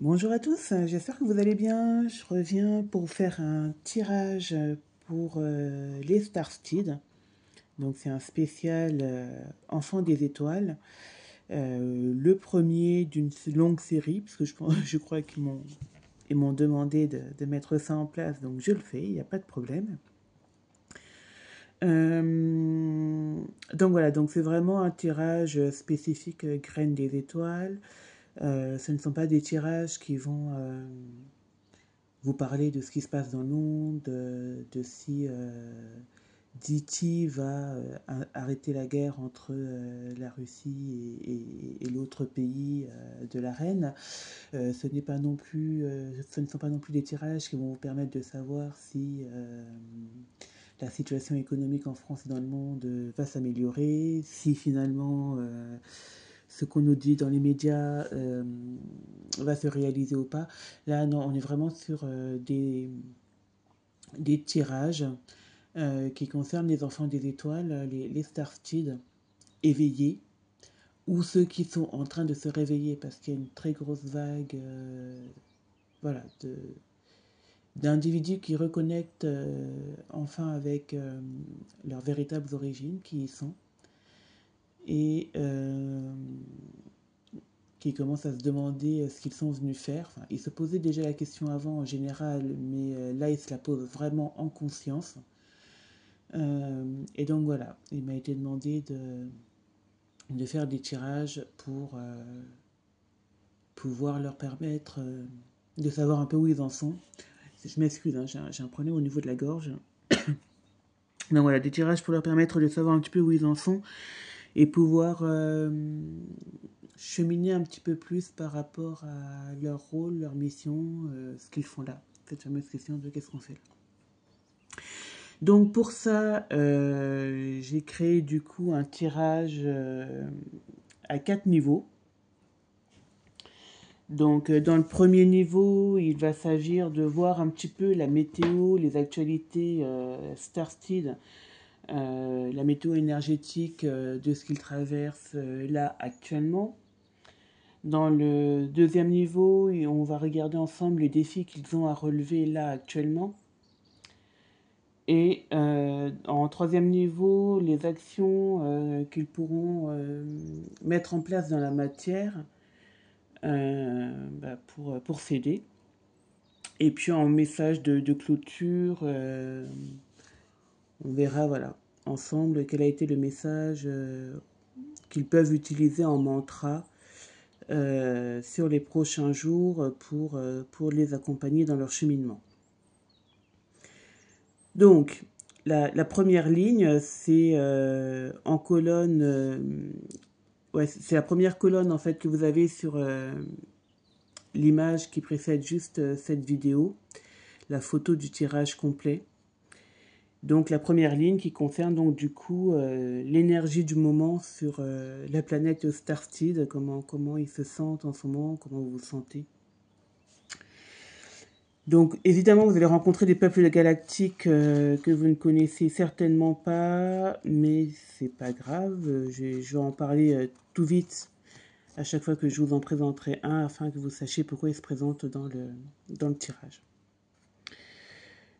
Bonjour à tous, j'espère que vous allez bien. Je reviens pour vous faire un tirage pour les Starseed. Donc c'est un spécial Enfants des étoiles. Le premier d'une longue série, parce que je crois ils m'ont demandé de mettre ça en place, donc je le fais, il n'y a pas de problème. Donc voilà, donc c'est vraiment un tirage spécifique graines des étoiles. Ce ne sont pas des tirages qui vont vous parler de ce qui se passe dans le monde, de si Diti va arrêter la guerre entre la Russie et l'autre pays de la reine. Ce n'est pas non plus, ce ne sont pas non plus des tirages qui vont vous permettre de savoir si la situation économique en France et dans le monde va s'améliorer, si finalement ce qu'on nous dit dans les médias va se réaliser ou pas. Là, non, on est vraiment sur des tirages qui concernent les enfants des étoiles, les Starseed éveillés, ou ceux qui sont en train de se réveiller parce qu'il y a une très grosse vague voilà, d'individus qui reconnectent enfin avec leurs véritables origines, qui y sont, et qui commencent à se demander ce qu'ils sont venus faire. Enfin, ils se posaient déjà la question avant en général, mais là ils se la posent vraiment en conscience. Et donc voilà, il m'a été demandé de faire des tirages pour pouvoir leur permettre de savoir un peu où ils en sont. Je m'excuse, hein, j'ai un problème au niveau de la gorge. Donc voilà, des tirages pour leur permettre de savoir un petit peu où ils en sont et pouvoir cheminer un petit peu plus par rapport à leur rôle, leur mission, ce qu'ils font là. Cette fameuse question de qu'est-ce qu'on fait là. Donc pour ça, j'ai créé du coup un tirage à 4 niveaux. Donc dans le premier niveau, il va s'agir de voir un petit peu la météo, les actualités Starseed, la météo énergétique de ce qu'ils traversent là actuellement. Dans le deuxième niveau, on va regarder ensemble les défis qu'ils ont à relever là actuellement. Et en troisième niveau, les actions qu'ils pourront mettre en place dans la matière pour s'aider. Et puis en message de clôture, on verra voilà, ensemble quel a été le message qu'ils peuvent utiliser en mantra sur les prochains jours pour les accompagner dans leur cheminement. Donc, la première ligne, c'est en colonne, ouais, c'est la première colonne en fait que vous avez sur l'image qui précède juste cette vidéo, la photo du tirage complet. Donc la première ligne qui concerne donc du coup l'énergie du moment sur la planète Starseed, comment ils se sentent en ce moment, comment vous vous sentez. Donc évidemment vous allez rencontrer des peuples galactiques que vous ne connaissez certainement pas, mais c'est pas grave, je vais en parler tout vite à chaque fois que je vous en présenterai un afin que vous sachiez pourquoi il se présente dans le tirage.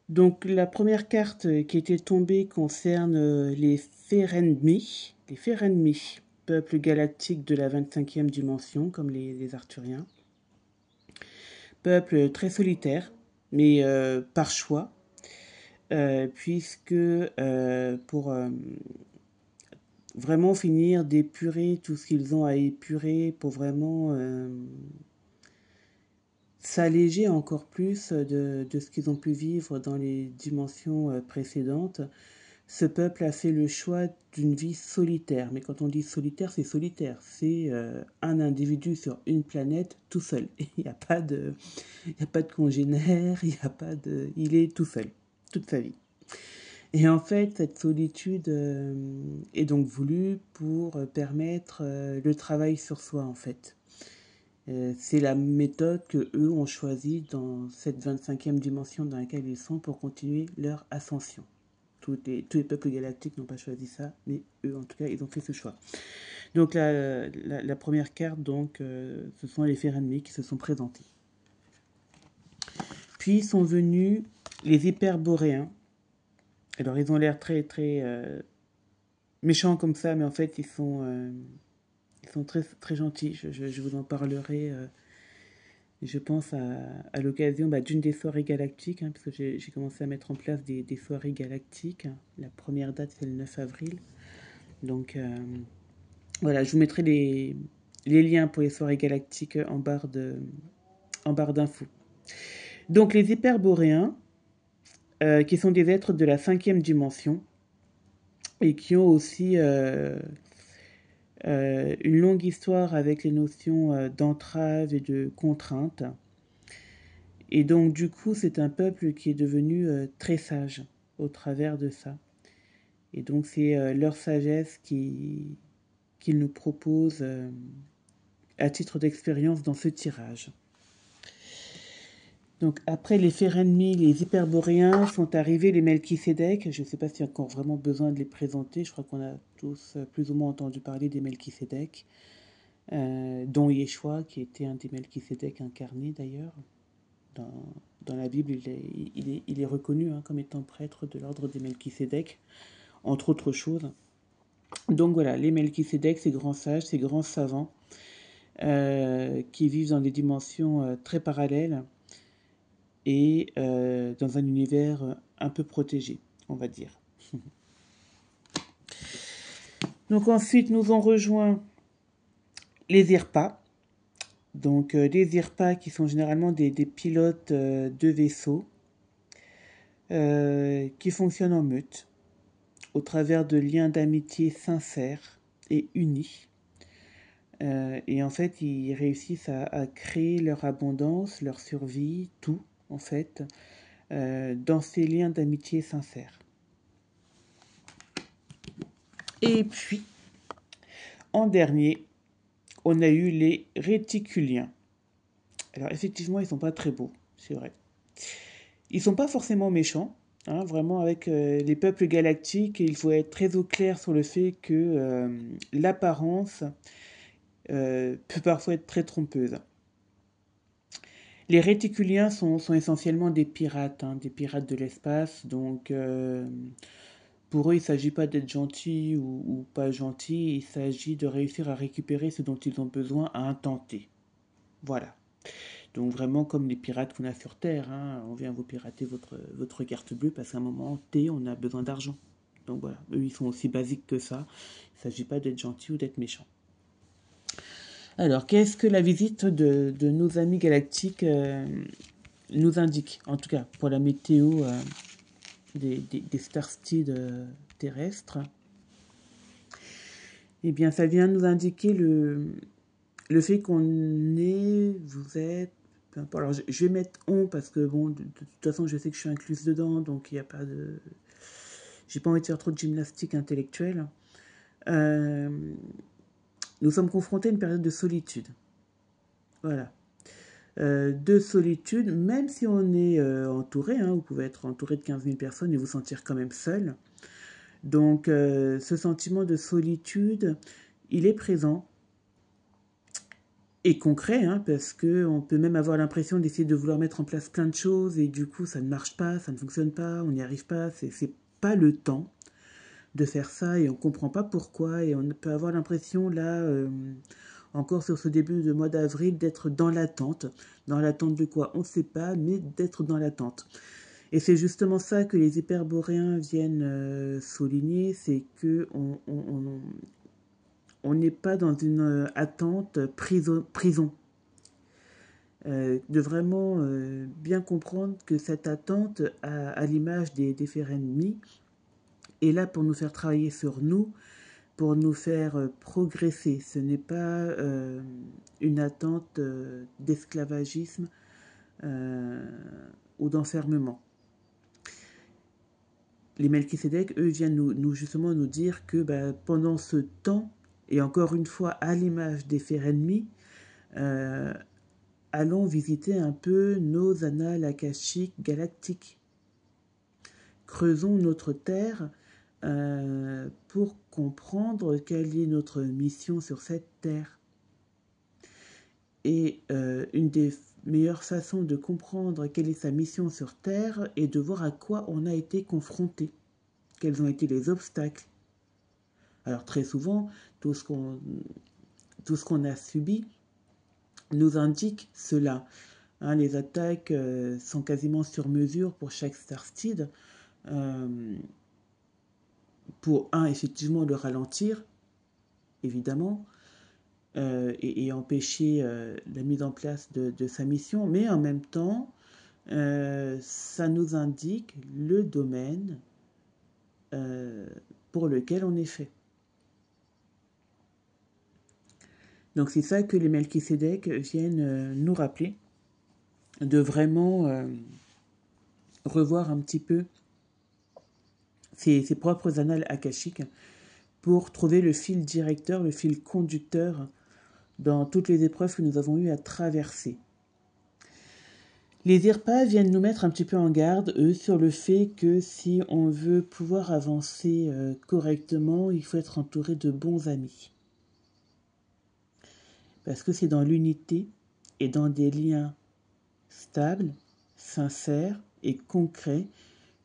Donc la première carte qui était tombée concerne les Ferenmi, peuple galactique de la 25e dimension, comme les Arthuriens. Peuple très solitaire, mais par choix, puisque pour vraiment finir d'épurer tout ce qu'ils ont à épurer, pour vraiment s'alléger encore plus de ce qu'ils ont pu vivre dans les dimensions précédentes, ce peuple a fait le choix d'une vie solitaire. Mais quand on dit solitaire, c'est solitaire. C'est un individu sur une planète tout seul. Il n'y a pas de congénère, il est tout seul, toute sa vie. Et en fait, cette solitude est donc voulue pour permettre le travail sur soi, en fait. C'est la méthode que eux ont choisie dans cette 25e dimension dans laquelle ils sont pour continuer leur ascension. Tous les peuples galactiques n'ont pas choisi ça, mais eux, en tout cas, ils ont fait ce choix. Donc la première carte, donc, ce sont les Ferenmi qui se sont présentés. puis sont venus les hyperboréens. Alors, ils ont l'air très, très méchants comme ça, mais en fait, ils sont très, très gentils. Je vous en parlerai, je pense, à l'occasion d'une des soirées galactiques, hein, parce que j'ai commencé à mettre en place des soirées galactiques. La première date, c'est le 9 avril. Donc, voilà, je vous mettrai les liens pour les soirées galactiques en barre d'infos. Donc, les hyperboréens, qui sont des êtres de la 5e dimension, et qui ont aussi une longue histoire avec les notions d'entrave et de contrainte. Et donc, du coup, c'est un peuple qui est devenu très sage au travers de ça. Et donc, c'est leur sagesse qu'ils nous proposent à titre d'expérience dans ce tirage. Donc, après les Ferenmi, les hyperboréens, sont arrivés les Melchisédek. Je ne sais pas s'il y a encore vraiment besoin de les présenter. Je crois qu'on a tous plus ou moins entendu parler des Melchisédek, dont Yeshua, qui était un des Melchisédek incarnés d'ailleurs. Dans la Bible, il est reconnu comme étant prêtre de l'ordre des Melchisédek, entre autres choses. Donc voilà, les Melchisédek, ces grands sages, ces grands savants, qui vivent dans des dimensions très parallèles, et dans un univers un peu protégé, on va dire. Donc ensuite, nous ont rejoint les IRPA. Donc des IRPA qui sont généralement des pilotes de vaisseaux qui fonctionnent en meute au travers de liens d'amitié sincères et unis. Et en fait, ils réussissent à créer leur abondance, leur survie, tout, en fait, dans ces liens d'amitié sincères. Et puis, en dernier, on a eu les réticuliens. Alors, effectivement, ils ne sont pas très beaux, c'est vrai. Ils ne sont pas forcément méchants. Vraiment, avec les peuples galactiques, il faut être très au clair sur le fait que l'apparence peut parfois être très trompeuse. Les réticuliens sont essentiellement des pirates de l'espace. Donc, pour eux, il ne s'agit pas d'être gentil ou pas gentil. Il s'agit de réussir à récupérer ce dont ils ont besoin à un temps T. Voilà. Donc, vraiment comme les pirates qu'on a sur Terre. On vient vous pirater votre carte bleue parce qu'à un moment T, on a besoin d'argent. Donc, voilà. Eux, ils sont aussi basiques que ça. Il ne s'agit pas d'être gentil ou d'être méchant. Alors, qu'est-ce que la visite de nos amis galactiques nous indique, en tout cas pour la météo des starsteeds terrestres? Eh bien, ça vient nous indiquer le fait vous êtes, peu importe. Alors, je vais mettre on parce que, bon, de toute façon, je sais que je suis incluse dedans, donc il n'y a pas de... J'ai pas envie de faire trop de gymnastique intellectuelle. Nous sommes confrontés à une période de solitude. Voilà. De solitude, même si on est entouré, vous pouvez être entouré de 15 000 personnes et vous sentir quand même seul. Donc, ce sentiment de solitude, il est présent et concret, parce qu'on peut même avoir l'impression d'essayer de vouloir mettre en place plein de choses et du coup, ça ne marche pas, ça ne fonctionne pas, on n'y arrive pas, c'est pas le temps de faire ça et on ne comprend pas pourquoi et on peut avoir l'impression là... encore sur ce début de mois d'avril, d'être dans l'attente. Dans l'attente de quoi? On ne sait pas, mais d'être dans l'attente. Et c'est justement ça que les hyperboréens viennent souligner, c'est qu'on n'est pas dans une attente prison. De vraiment bien comprendre que cette attente, à l'image des Ferenmi, est là pour nous faire travailler sur nous, pour nous faire progresser. Ce n'est pas une attente d'esclavagisme ou d'enfermement. Les Melchisédek, eux, viennent justement nous dire que pendant ce temps, et encore une fois à l'image des Ferenmi, allons visiter un peu nos annales akashiques galactiques. Creusons notre terre pour comprendre quelle est notre mission sur cette terre. Et une des meilleures façons de comprendre quelle est sa mission sur Terre est de voir à quoi on a été confronté, quels ont été les obstacles. Alors très souvent, tout ce qu'on a subi nous indique cela. Hein, les attaques sont quasiment sur mesure pour chaque Starseed, pour effectivement le ralentir, évidemment, et empêcher la mise en place de sa mission, mais en même temps, ça nous indique le domaine pour lequel on est fait. Donc c'est ça que les Melchisédek viennent nous rappeler, de vraiment revoir un petit peu ses propres annales akashiques pour trouver le fil directeur, le fil conducteur dans toutes les épreuves que nous avons eu à traverser. Les IRPA viennent nous mettre un petit peu en garde, eux, sur le fait que si on veut pouvoir avancer correctement, il faut être entouré de bons amis. Parce que c'est dans l'unité et dans des liens stables, sincères et concrets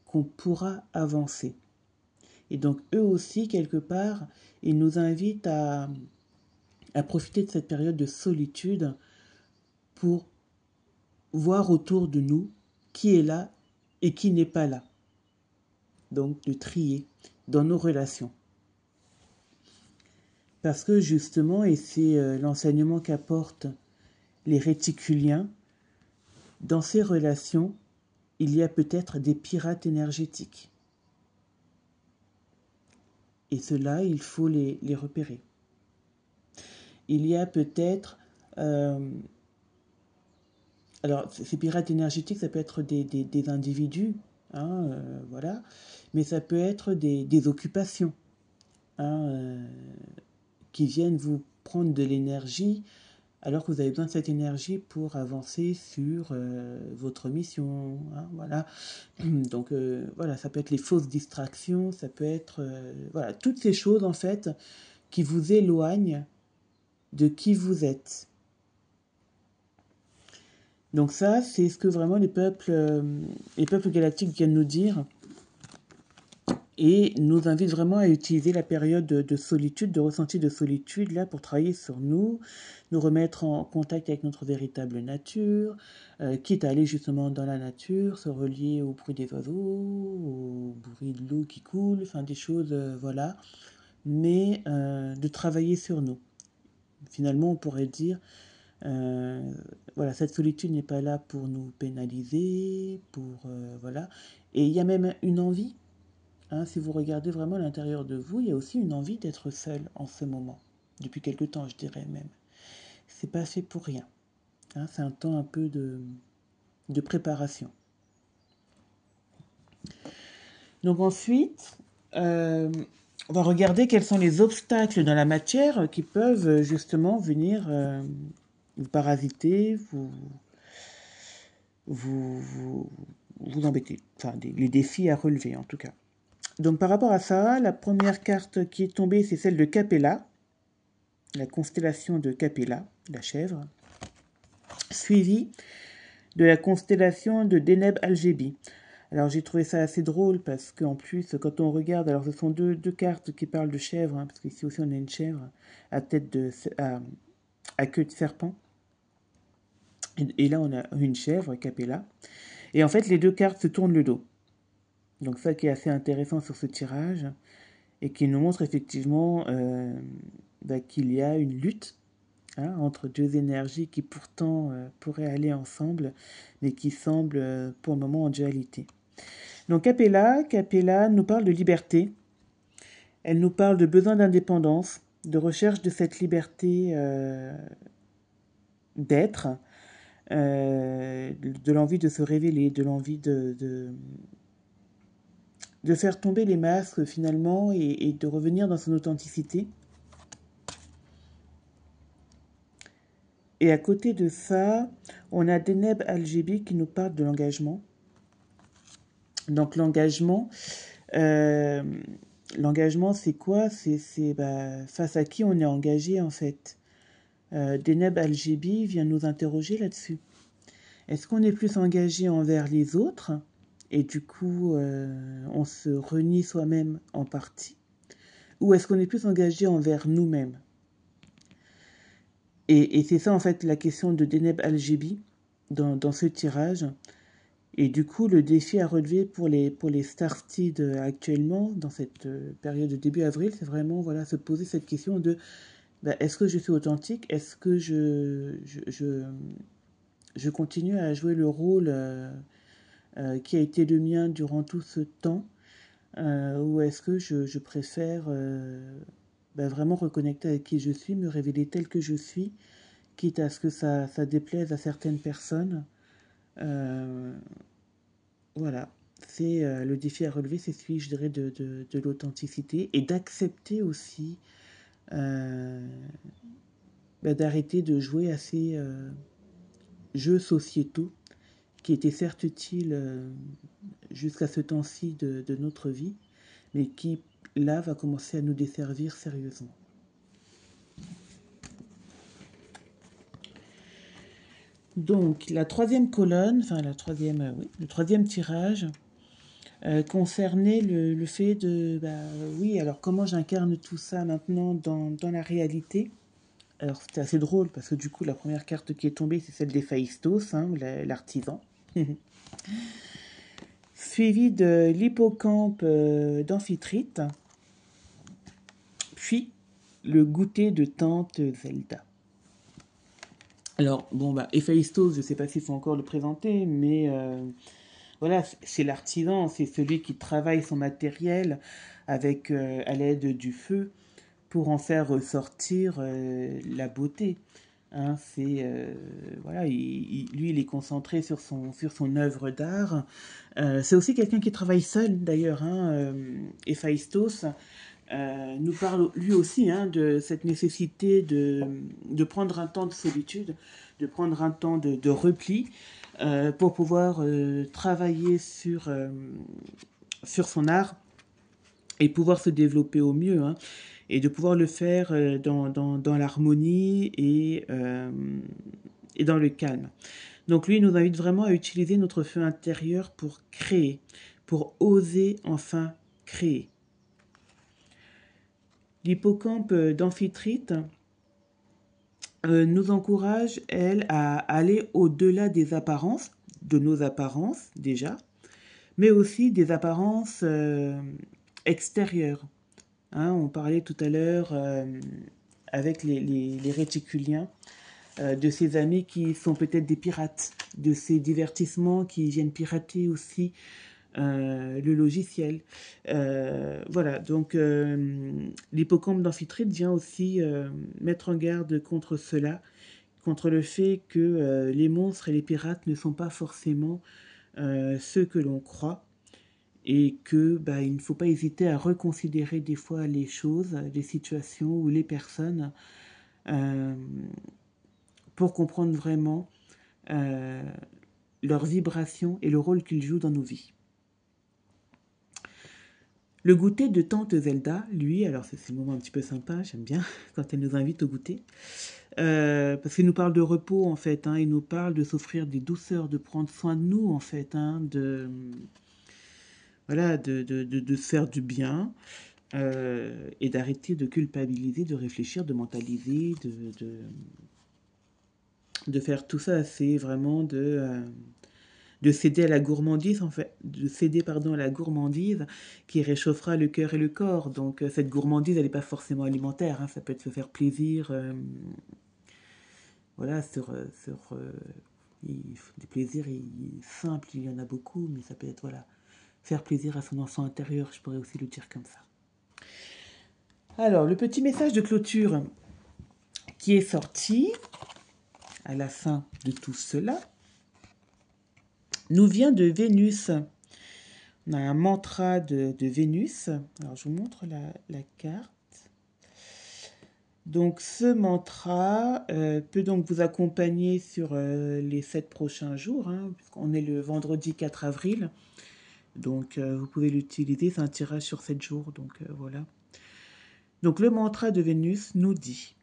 qu'on pourra avancer. Et donc eux aussi, quelque part, ils nous invitent à profiter de cette période de solitude pour voir autour de nous qui est là et qui n'est pas là. Donc de trier dans nos relations. Parce que justement, et c'est l'enseignement qu'apportent les réticuliens, dans ces relations, il y a peut-être des pirates énergétiques. Et cela, il faut les repérer. Il y a peut-être... alors, ces pirates énergétiques, ça peut être des individus, hein, voilà, mais ça peut être des occupations, hein, qui viennent vous prendre de l'énergie alors que vous avez besoin de cette énergie pour avancer sur votre mission, hein, voilà. Donc voilà, ça peut être les fausses distractions, ça peut être voilà, toutes ces choses en fait qui vous éloignent de qui vous êtes. Donc ça, c'est ce que vraiment les peuples galactiques viennent nous dire et nous invitent vraiment à utiliser la période de solitude, de ressenti de solitude, là, pour travailler sur nous remettre en contact avec notre véritable nature, quitte à aller justement dans la nature, se relier au bruit des oiseaux, au bruit de l'eau qui coule, enfin des choses, voilà, mais de travailler sur nous. Finalement, on pourrait dire, voilà, cette solitude n'est pas là pour nous pénaliser, voilà. Et il y a même une envie, hein, si vous regardez vraiment à l'intérieur de vous, il y a aussi une envie d'être seul en ce moment, depuis quelque temps, je dirais même. C'est pas fait pour rien, hein, c'est un temps un peu de préparation. Donc ensuite, on va regarder quels sont les obstacles dans la matière qui peuvent justement venir vous parasiter, vous embêter. Enfin, les défis à relever en tout cas. Donc par rapport à ça, la première carte qui est tombée, c'est celle de Capella, la constellation de Capella, la chèvre, suivie de la constellation de Deneb Algébi. Alors j'ai trouvé ça assez drôle parce qu'en plus, quand on regarde, alors ce sont deux cartes qui parlent de chèvre, hein, parce qu'ici aussi on a une chèvre à à queue de serpent. Et là on a une chèvre, Capella. Et en fait les deux cartes se tournent le dos. Donc ça qui est assez intéressant sur ce tirage et qui nous montre effectivement qu'il y a une lutte, hein, entre deux énergies qui pourtant pourraient aller ensemble, mais qui semblent pour le moment en dualité. Donc Capella nous parle de liberté, elle nous parle de besoin d'indépendance, de recherche de cette liberté d'être, de l'envie de se révéler, de l'envie de faire tomber les masques finalement et de revenir dans son authenticité. Et à côté de ça, on a Deneb Algébi qui nous parle de l'engagement. Donc l'engagement, c'est quoi ? C'est face à qui on est engagé en fait. Deneb Algébi vient nous interroger là-dessus. Est-ce qu'on est plus engagé envers les autres et du coup on se renie soi-même en partie, ou est-ce qu'on est plus engagé envers nous-mêmes? Et c'est ça en fait la question de Deneb Algébi dans ce tirage. Et du coup, le défi à relever pour les Starseed actuellement, dans cette période de début avril, c'est vraiment voilà, se poser cette question de est-ce que je suis authentique? Est-ce que je continue à jouer le rôle qui a été le mien durant tout ce temps? Ou est-ce que je préfère vraiment reconnecter avec qui je suis, me révéler tel que je suis, quitte à ce que ça déplaise à certaines personnes? Voilà, c'est le défi à relever, c'est celui, je dirais, de l'authenticité et d'accepter aussi d'arrêter de jouer à ces jeux sociétaux qui étaient certes utiles jusqu'à ce temps-ci de notre vie, mais qui, là, va commencer à nous desservir sérieusement. Donc, la troisième colonne, enfin le troisième tirage concernait le fait de, oui, alors comment j'incarne tout ça maintenant dans la réalité? Alors, c'était assez drôle parce que du coup, la première carte qui est tombée, c'est celle d'Héphaïstos, hein, l'artisan. Suivi de l'hippocampe d'Amphitrite, puis le goûter de tante Zelda. Alors, bon, Héphaïstos, je ne sais pas s'il faut encore le présenter, mais voilà, c'est l'artisan, c'est celui qui travaille son matériel avec, à l'aide du feu pour en faire ressortir la beauté. Hein, voilà, lui, il est concentré sur son œuvre d'art. C'est aussi quelqu'un qui travaille seul, d'ailleurs. Hein, Héphaïstos nous parle lui aussi de cette nécessité de prendre un temps de solitude, de prendre un temps de repli pour pouvoir travailler sur son art et pouvoir se développer au mieux, hein, et de pouvoir le faire dans l'harmonie et dans le calme. Donc lui, il nous invite vraiment à utiliser notre feu intérieur pour créer, pour oser enfin créer. L'hippocampe d'Amphitrite nous encourage, elle, à aller au-delà des apparences, de nos apparences déjà, mais aussi des apparences extérieures. Hein, on parlait tout à l'heure avec les réticuliens de ces amis qui sont peut-être des pirates, de ces divertissements qui viennent pirater aussi le logiciel. Voilà, donc l'hippocampe d'Amphitrite vient aussi mettre en garde contre cela, contre le fait que les monstres et les pirates ne sont pas forcément ceux que l'on croit, et que il ne faut pas hésiter à reconsidérer des fois les choses, les situations ou les personnes pour comprendre vraiment leur vibration et le rôle qu'ils jouent dans nos vies. Le goûter de tante Zelda, lui, alors c'est le moment un petit peu sympa, j'aime bien quand elle nous invite au goûter, parce qu'il nous parle de repos en fait, hein, il nous parle de s'offrir des douceurs, de prendre soin de nous en fait, hein, voilà, de se faire du bien et d'arrêter de culpabiliser, de réfléchir, de mentaliser, de faire tout ça. C'est vraiment de céder à la gourmandise, en fait, de céder pardon, à la gourmandise qui réchauffera le cœur et le corps. Donc cette gourmandise, elle n'est pas forcément alimentaire, hein, ça peut être se faire plaisir, voilà, des plaisirs simples, il y en a beaucoup, mais ça peut être, voilà, faire plaisir à son enfant intérieur, je pourrais aussi le dire comme ça. Alors, le petit message de clôture qui est sorti à la fin de tout cela nous vient de Vénus. On a un mantra de Vénus. Alors, je vous montre la carte. Donc, ce mantra peut donc vous accompagner sur les 7 prochains jours, hein, puisqu'on est le vendredi 4 avril. Donc, vous pouvez l'utiliser. C'est un tirage sur 7 jours. Donc, voilà. Donc, le mantra de Vénus nous dit: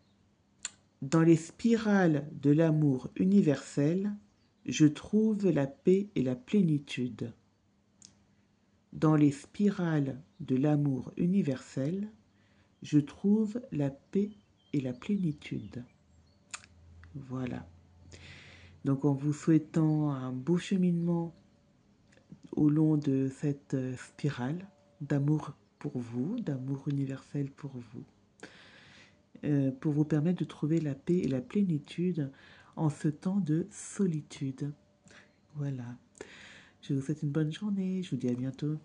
Dans les spirales de l'amour universel, je trouve la paix et la plénitude. Dans les spirales de l'amour universel, je trouve la paix et la plénitude. Voilà. Donc en vous souhaitant un beau cheminement au long de cette spirale d'amour pour vous, d'amour universel pour vous, pour vous permettre de trouver la paix et la plénitude en ce temps de solitude. Voilà. Je vous souhaite une bonne journée. Je vous dis à bientôt.